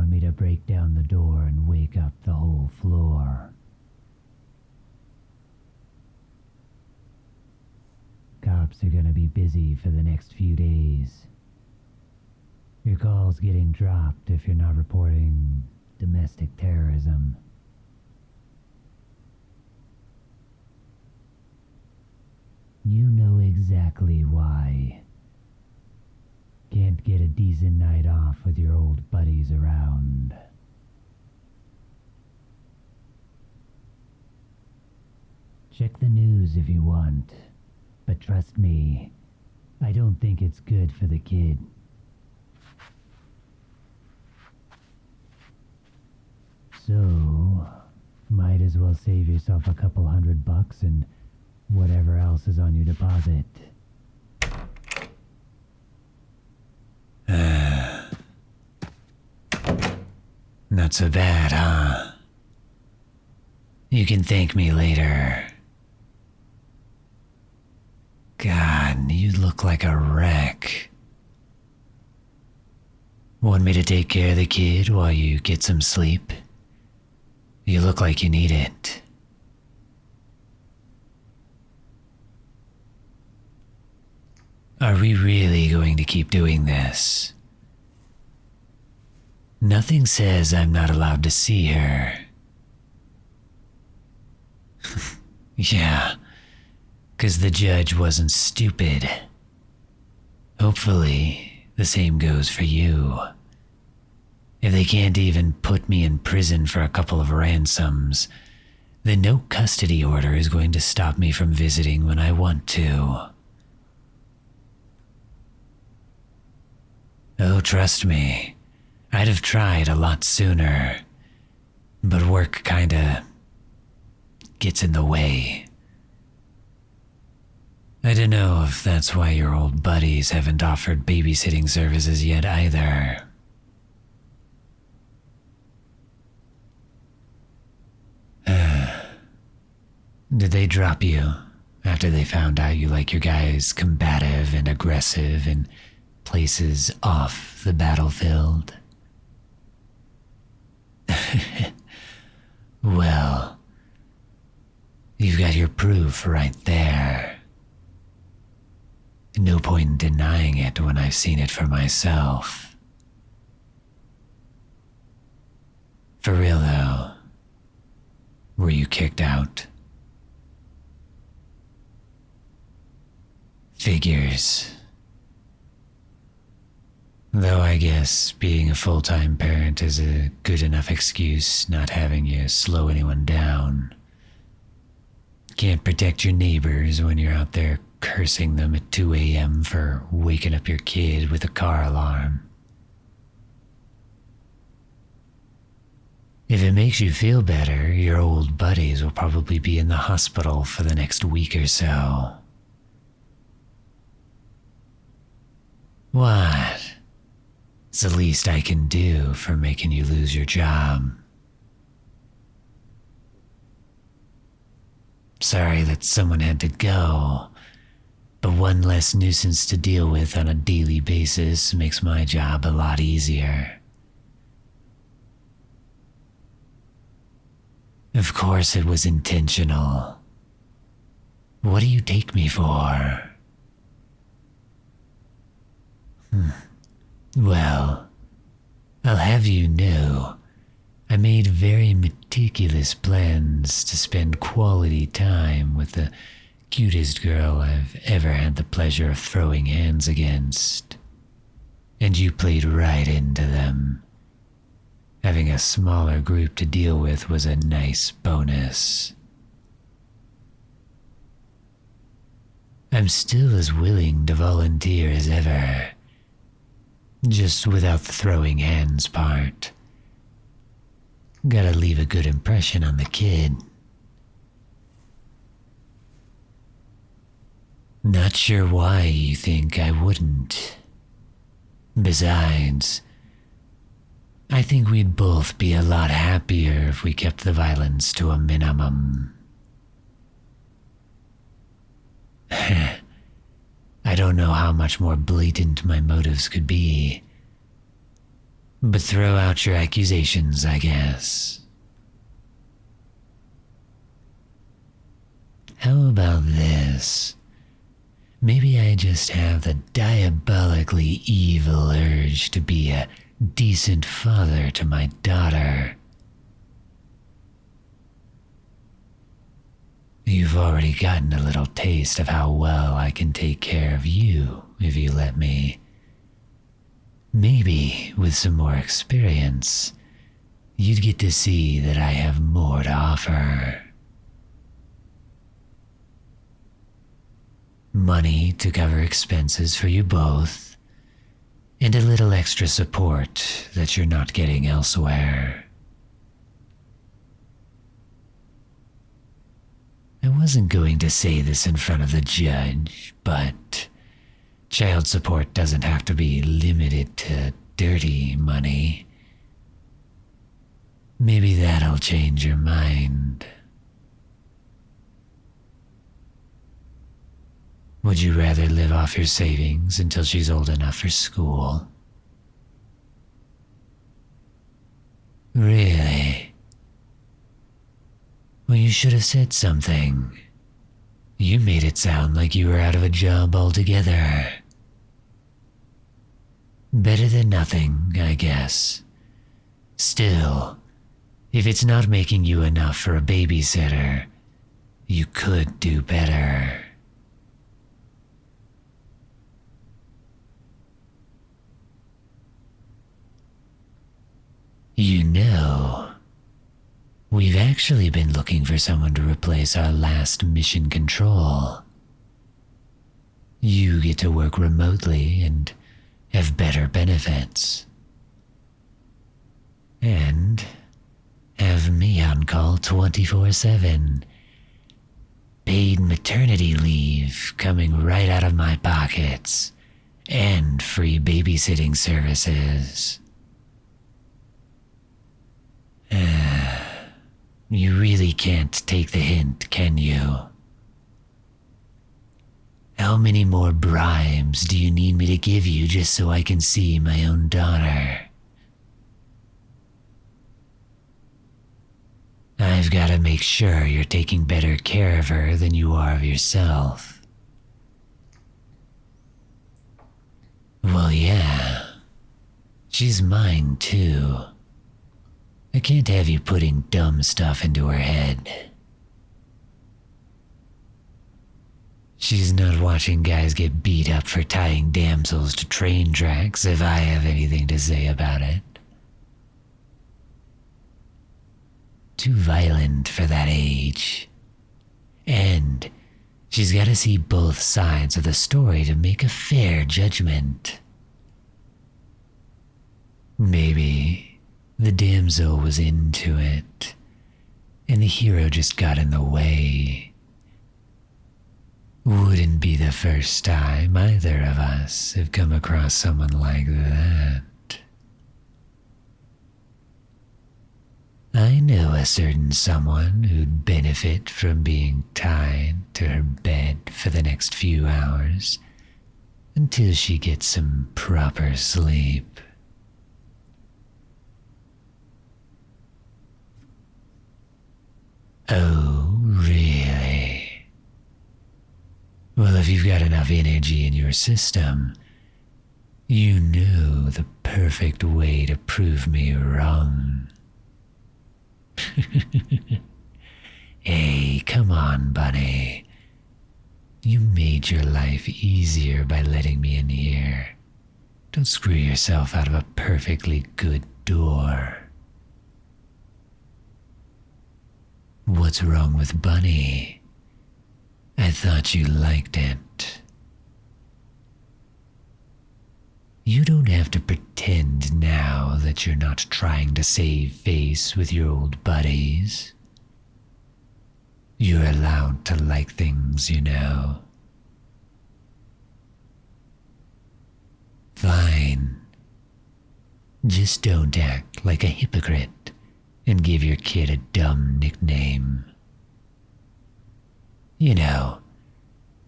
want me to break down the door and wake up the whole floor? Cops are gonna be busy for the next few days. Your call's getting dropped if you're not reporting domestic terrorism. You know exactly why. Can't get a decent night off with your old buddies around. Check the news if you want, but trust me, I don't think it's good for the kid. So, might as well save yourself a couple $100 and whatever else is on your deposit. Not so bad, huh? You can thank me later. God, you look like a wreck. Want me to take care of the kid while you get some sleep? You look like you need it. Are we really going to keep doing this? Nothing says I'm not allowed to see her. Yeah, 'cause the judge wasn't stupid. Hopefully, the same goes for you. If they can't even put me in prison for a couple of ransoms, then no custody order is going to stop me from visiting when I want to. Oh, trust me, I'd have tried a lot sooner, but work kinda gets in the way. I don't know if that's why your old buddies haven't offered babysitting services yet either. Did they drop you after they found out you like your guys combative and aggressive in places off the battlefield? Well, you've got your proof right there. No point in denying it when I've seen it for myself. For real though, were you kicked out? Figures. Though I guess being a full-time parent is a good enough excuse not having you slow anyone down. Can't protect your neighbors when you're out there cursing them at 2 a.m. for waking up your kid with a car alarm. If it makes you feel better, your old buddies will probably be in the hospital for the next week or so. What? It's the least I can do for making you lose your job. Sorry that someone had to go, but one less nuisance to deal with on a daily basis makes my job a lot easier. Of course it was intentional. What do you take me for? Well, I'll have you know, I made very meticulous plans to spend quality time with the cutest girl I've ever had the pleasure of throwing hands against. And you played right into them. Having a smaller group to deal with was a nice bonus. I'm still as willing to volunteer as ever. Just without the throwing hands part. Gotta leave a good impression on the kid. Not sure why you think I wouldn't. Besides, I think we'd both be a lot happier if we kept the violence to a minimum. I don't know how much more blatant my motives could be. But throw out your accusations, I guess. How about this? Maybe I just have the diabolically evil urge to be a decent father to my daughter. You've already gotten a little taste of how well I can take care of you if you let me. Maybe with some more experience, you'd get to see that I have more to offer. Money to cover expenses for you both, and a little extra support that you're not getting elsewhere. I wasn't going to say this in front of the judge, but child support doesn't have to be limited to dirty money. Maybe that'll change your mind. Would you rather live off your savings until she's old enough for school? Really? Well, you should have said something. You made it sound like you were out of a job altogether. Better than nothing, I guess. Still, if it's not making you enough for a babysitter, you could do better. You know, we've actually been looking for someone to replace our last mission control. You get to work remotely and have better benefits. And have me on call 24/7. Paid maternity leave coming right out of my pockets, and free babysitting services. You really can't take the hint, can you? How many more bribes do you need me to give you just so I can see my own daughter? I've got to make sure you're taking better care of her than you are of yourself. Well, yeah. She's mine, too. I can't have you putting dumb stuff into her head. She's not watching guys get beat up for tying damsels to train tracks if I have anything to say about it. Too violent for that age. And she's got to see both sides of the story to make a fair judgment. Maybe the damsel was into it, and the hero just got in the way. Wouldn't be the first time either of us have come across someone like that. I know a certain someone who'd benefit from being tied to her bed for the next few hours until she gets some proper sleep. Oh, really? Well, if you've got enough energy in your system, you know the perfect way to prove me wrong. Hey, come on, Bunny. You made your life easier by letting me in here. Don't screw yourself out of a perfectly good door. What's wrong with Bunny? I thought you liked it. You don't have to pretend now that you're not trying to save face with your old buddies. You're allowed to like things, you know. Fine. Just don't act like a hypocrite and give your kid a dumb nickname. You know,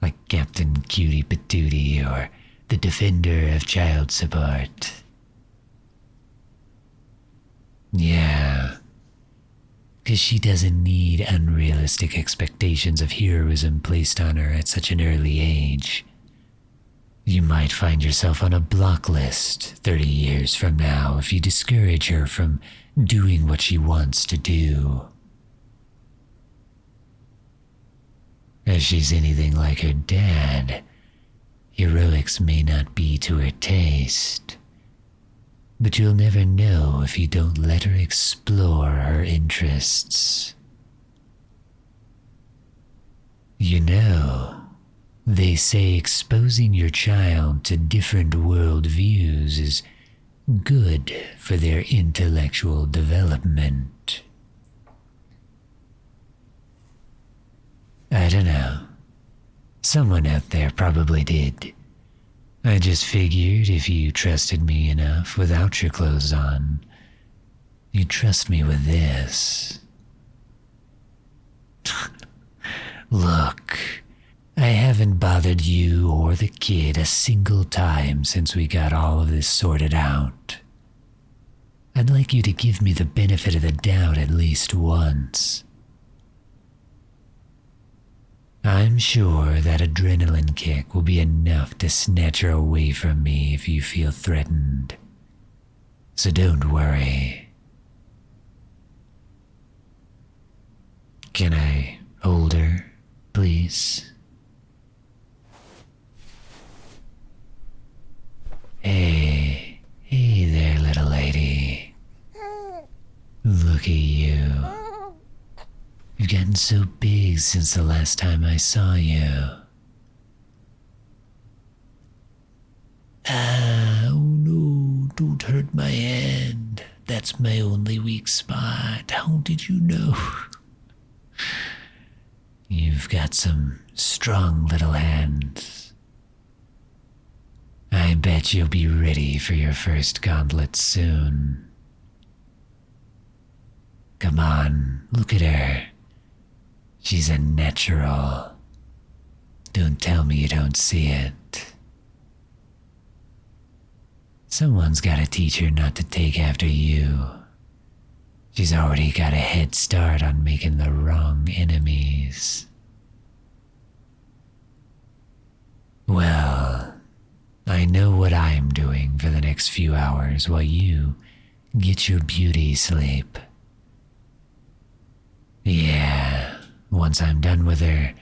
like Captain Cutie Patootie or the Defender of Child Support. Yeah, because she doesn't need unrealistic expectations of heroism placed on her at such an early age. You might find yourself on a block list 30 years from now if you discourage her from doing what she wants to do. If she's anything like her dad, heroics may not be to her taste. But you'll never know if you don't let her explore her interests. You know, they say exposing your child to different worldviews is good for their intellectual development. I don't know. Someone out there probably did. I just figured if you trusted me enough without your clothes on, you'd trust me with this. Look, I haven't bothered you or the kid a single time since we got all of this sorted out. I'd like you to give me the benefit of the doubt at least once. I'm sure that adrenaline kick will be enough to snatch her away from me if you feel threatened. So don't worry. Can I hold her, please? Hey there, little lady. Look at you. You've gotten so big since the last time I saw you. Oh no, don't hurt my hand. That's my only weak spot. How did you know? You've got some strong little hands. I bet you'll be ready for your first gauntlet soon. Come on, look at her. She's a natural. Don't tell me you don't see it. Someone's gotta teach her not to take after you. She's already got a head start on making the wrong enemies. Well, I know what I'm doing for the next few hours while you get your beauty sleep. Yeah. Once I'm done with her,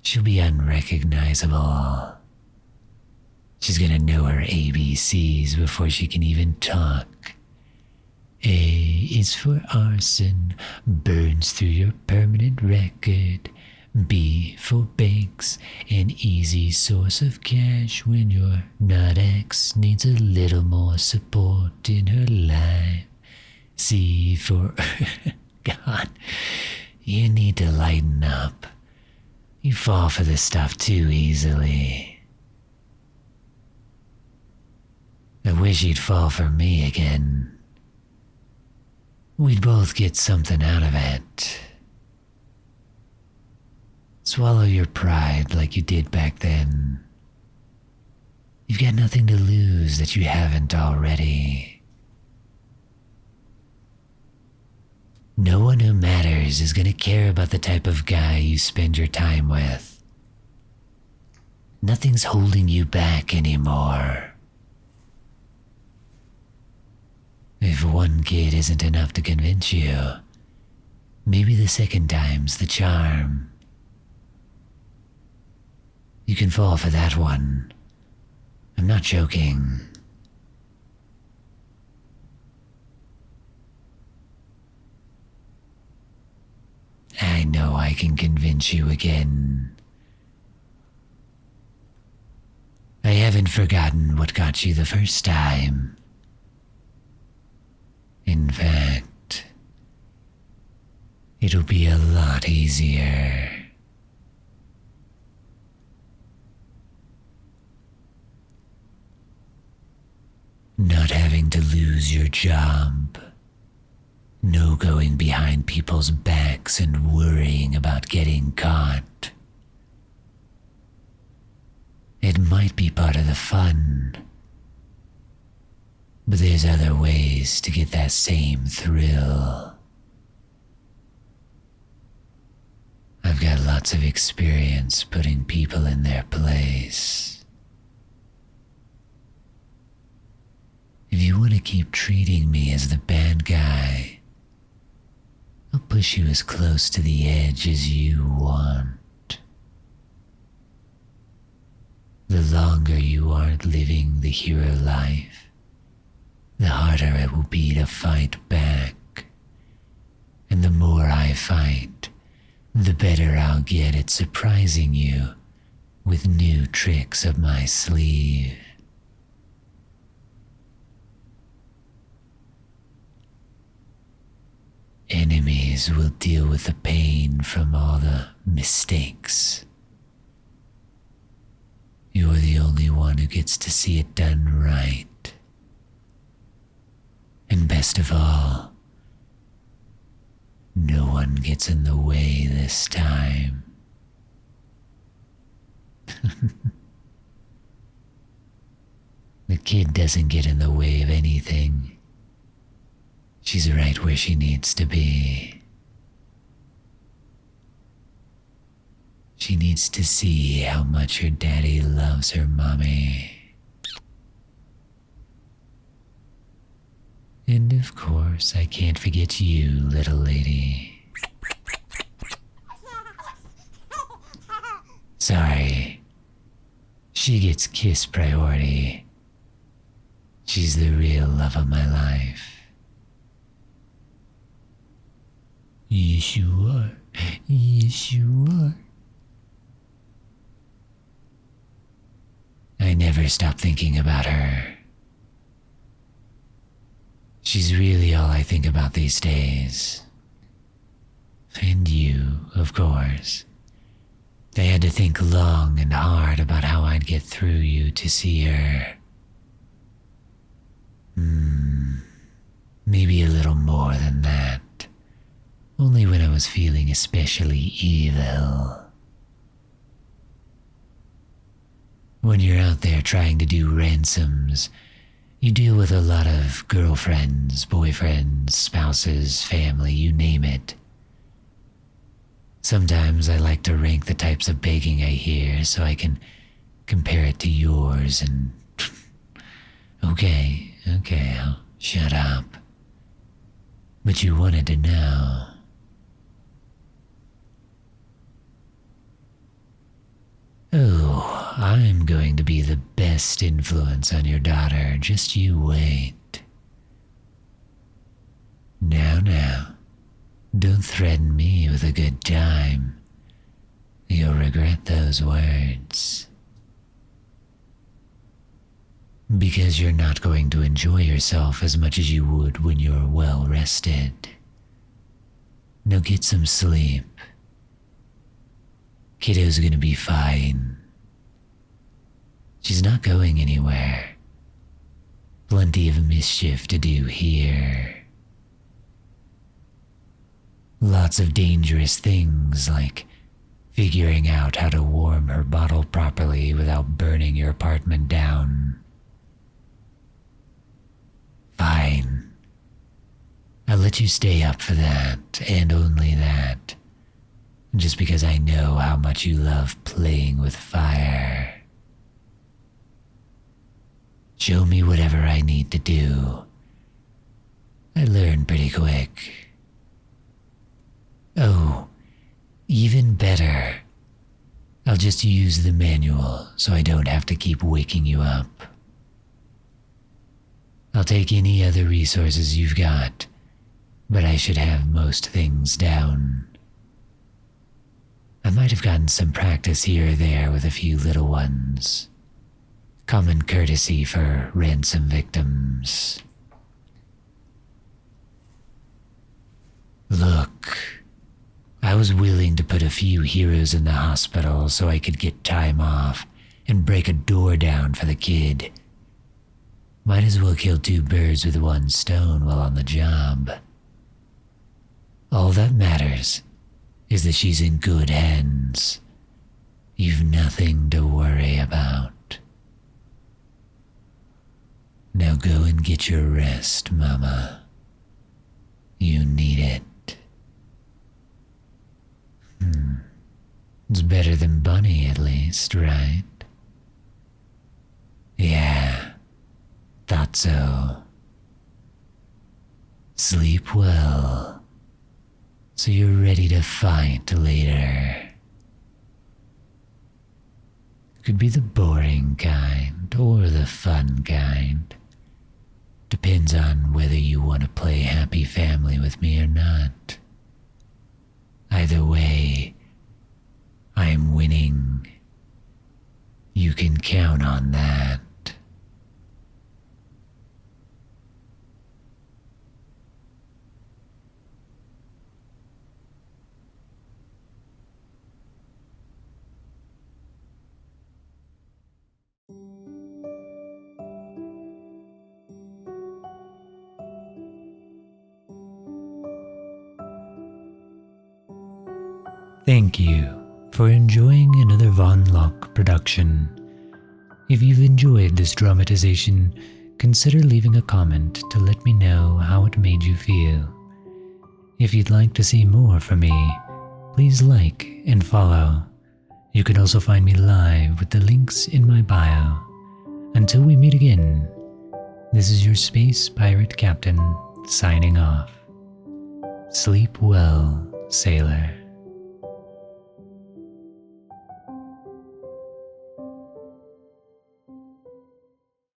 she'll be unrecognizable. She's gonna know her ABCs before she can even talk. A is for arson, burns through your permanent record. B for banks, an easy source of cash when your not ex needs a little more support in her life. C for... God... You need to lighten up. You fall for this stuff too easily. I wish you'd fall for me again. We'd both get something out of it. Swallow your pride like you did back then. You've got nothing to lose that you haven't already. No one who matters is going to care about the type of guy you spend your time with. Nothing's holding you back anymore. If one kid isn't enough to convince you, maybe the second time's the charm. You can fall for that one. I'm not joking. I know I can convince you again. I haven't forgotten what got you the first time. In fact, it'll be a lot easier. Not having to lose your job. No going behind people's backs and worrying about getting caught. It might be part of the fun. But there's other ways to get that same thrill. I've got lots of experience putting people in their place. If you want to keep treating me as the bad guy, I'll push you as close to the edge as you want. The longer you aren't living the hero life, the harder it will be to fight back. And the more I fight, the better I'll get at surprising you with new tricks up my sleeve. Enemies will deal with the pain from all the mistakes. You're the only one who gets to see it done right. And best of all, no one gets in the way this time. The kid doesn't get in the way of anything. She's right where she needs to be. She needs to see how much her daddy loves her mommy. And of course, I can't forget you, little lady. Sorry. She gets kiss priority. She's the real love of my life. Yes, you are. Yes, you are. I never stop thinking about her. She's really all I think about these days. And you, of course. I had to think long and hard about how I'd get through you to see her. Maybe a little more than that. Only when I was feeling especially evil. When you're out there trying to do ransoms, you deal with a lot of girlfriends, boyfriends, spouses, family, you name it. Sometimes I like to rank the types of begging I hear so I can compare it to yours and... Okay, I'll shut up. But you wanted to know. Oh, I'm going to be the best influence on your daughter, just you wait. Now, don't threaten me with a good time. You'll regret those words. Because you're not going to enjoy yourself as much as you would when you're well rested. Now get some sleep. Kiddo's gonna be fine. She's not going anywhere. Plenty of mischief to do here. Lots of dangerous things like figuring out how to warm her bottle properly without burning your apartment down. Fine. I'll let you stay up for that, and only that. Just because I know how much you love playing with fire. Show me whatever I need to do. I learn pretty quick. Oh, even better. I'll just use the manual so I don't have to keep waking you up. I'll take any other resources you've got, but I should have most things down. I might have gotten some practice here or there with a few little ones. Common courtesy for ransom victims. Look, I was willing to put a few heroes in the hospital so I could get time off and break a door down for the kid. Might as well kill two birds with one stone while on the job. All that matters is that she's in good hands. You've nothing to worry about. Now go and get your rest, Mama. You need it. It's better than Bunny, at least, right? Yeah, thought so. Sleep well, so you're ready to fight later. Could be the boring kind or the fun kind. Depends on whether you want to play happy family with me or not. Either way, I'm winning. You can count on that. Thank you for enjoying another Von Locke production. If you've enjoyed this dramatization, consider leaving a comment to let me know how it made you feel. If you'd like to see more from me, please like and follow. You can also find me live with the links in my bio. Until we meet again, this is your Space Pirate Captain signing off. Sleep well, sailor.